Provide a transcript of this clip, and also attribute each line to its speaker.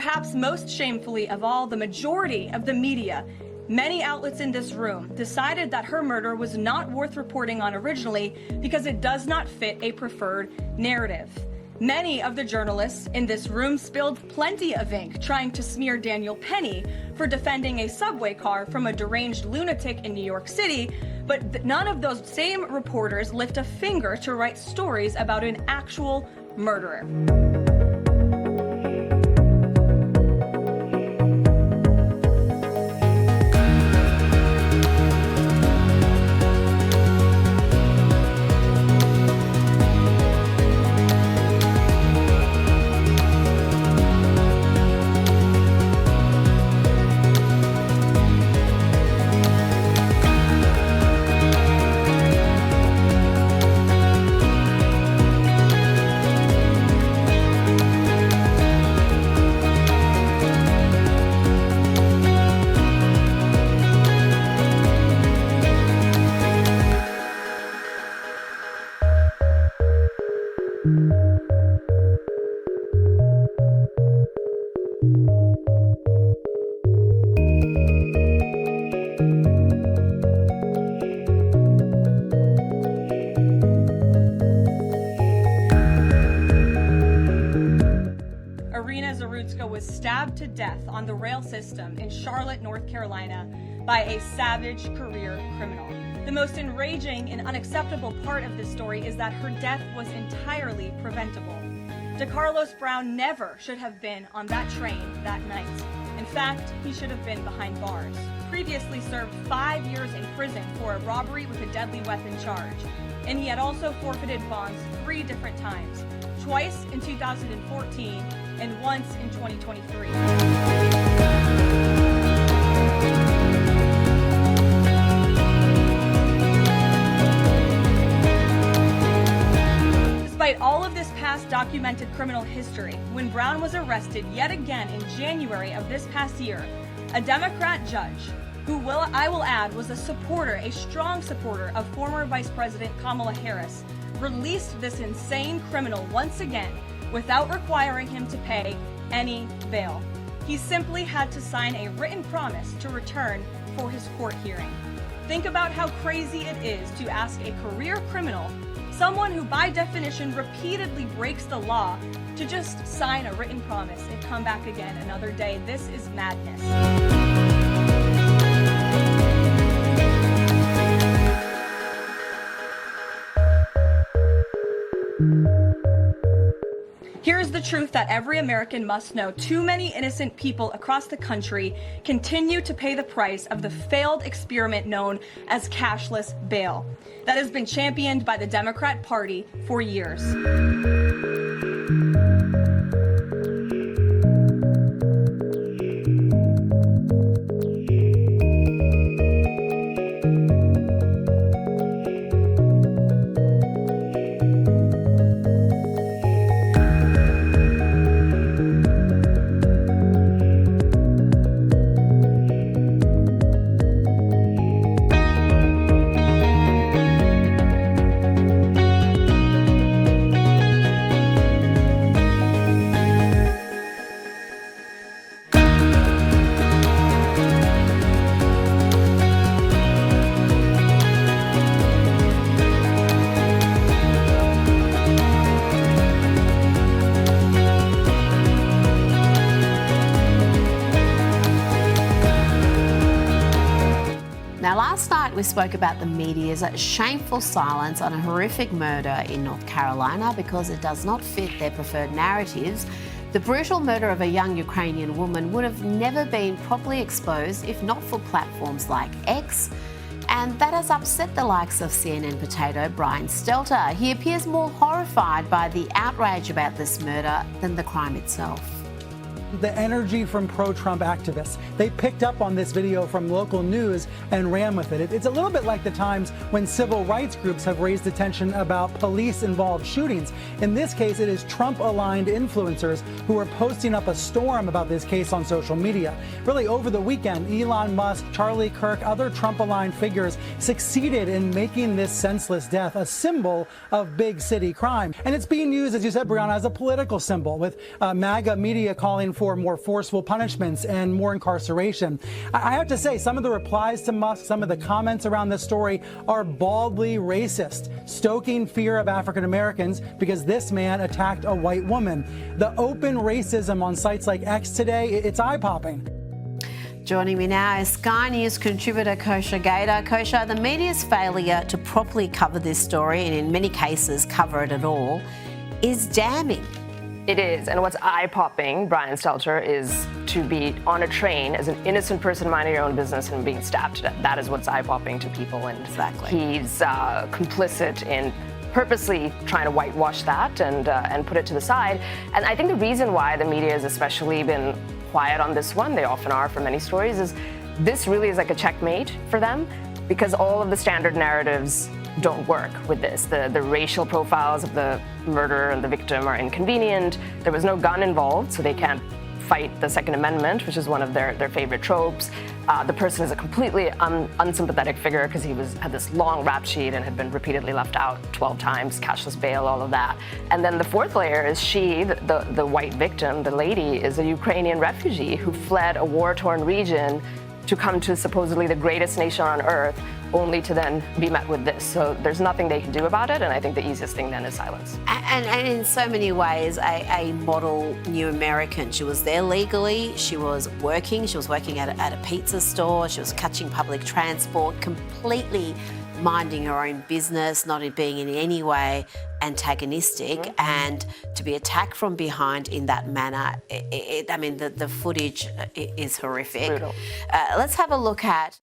Speaker 1: Perhaps most shamefully of all, the majority of the media, many outlets in this room, decided that her murder was not worth reporting on originally because it does not fit a preferred narrative. Many of the journalists in this room spilled plenty of ink trying to smear Daniel Penny for defending a subway car from a deranged lunatic in New York City, but none of those same reporters lift a finger to write stories about an actual murderer. Iryna Zarutska was stabbed to death on the rail system in Charlotte, North Carolina, by a savage career criminal. The most enraging and unacceptable part of this story is that her death was entirely preventable. Decarlos Brown never should have been on that train that night. In fact, he should have been behind bars. Previously served 5 years in prison for a robbery with a deadly weapon charge. And he had also forfeited bonds 3 different times, twice in 2014 and once in 2023. Despite all of this past documented criminal history, when Brown was arrested yet again in January of this past year, a Democrat judge, who I will add was a strong supporter of former Vice President Kamala Harris, released this insane criminal once again without requiring him to pay any bail. He simply had to sign a written promise to return for his court hearing. Think about how crazy it is to ask a career criminal, someone who by definition repeatedly breaks the law, to just sign a written promise and come back again another day. This is madness. Here's the truth that every American must know. Too many innocent people across the country continue to pay the price of the failed experiment known as cashless bail that has been championed by the Democrat Party for years.
Speaker 2: Now, last night we spoke about the media's shameful silence on a horrific murder in North Carolina because it does not fit their preferred narratives. The brutal murder of a young Ukrainian woman would have never been properly exposed if not for platforms like X. And that has upset the likes of CNN potato Brian Stelter. He appears more horrified by the outrage about this murder than the crime itself.
Speaker 3: The energy from pro-Trump activists. They picked up on this video from local news and ran with it. It's a little bit like the times when civil rights groups have raised attention about police-involved shootings. In this case, it is Trump-aligned influencers who are posting up a storm about this case on social media. Really, over the weekend, Elon Musk, Charlie Kirk, other Trump-aligned figures succeeded in making this senseless death a symbol of big city crime. And it's being used, as you said, Brianna, as a political symbol, with MAGA media calling for more forceful punishments and more incarceration. I have to say, some of the replies to Musk, some of the comments around this story are baldly racist, stoking fear of African Americans because this man attacked a white woman. The open racism on sites like X today, it's eye-popping.
Speaker 2: Joining me now is Sky News contributor Kosha Gator. Kosha, the media's failure to properly cover this story, and in many cases cover it at all, is damning.
Speaker 4: It is, and what's eye-popping, Brian Stelter, is to be on a train as an innocent person minding your own business and being stabbed to death. That is what's eye-popping to people, and
Speaker 2: Exactly.
Speaker 4: He's complicit in purposely trying to whitewash that and put it to the side. And I think the reason why the media has especially been quiet on this one, they often are for many stories, is this really is like a checkmate for them, because all of the standard narratives don't work with this. The racial profiles of the murderer and the victim are inconvenient. There was no gun involved, so they can't fight the Second Amendment, which is one of their favorite tropes. The person is a completely unsympathetic figure because he had this long rap sheet and had been repeatedly left out 12 times, cashless bail, all of that. And then the fourth layer is she, the white victim, the lady, is a Ukrainian refugee who fled a war-torn region to come to supposedly the greatest nation on earth, only to then be met with this. So there's nothing they can do about it, and I think the easiest thing then is silence.
Speaker 2: And in so many ways, a model new American. She was there legally, she was working at a pizza store, she was catching public transport, completely minding her own business, not being in any way antagonistic, and to be attacked from behind in that manner, I mean, the footage is horrific.
Speaker 4: Brutal.
Speaker 2: Let's have a look at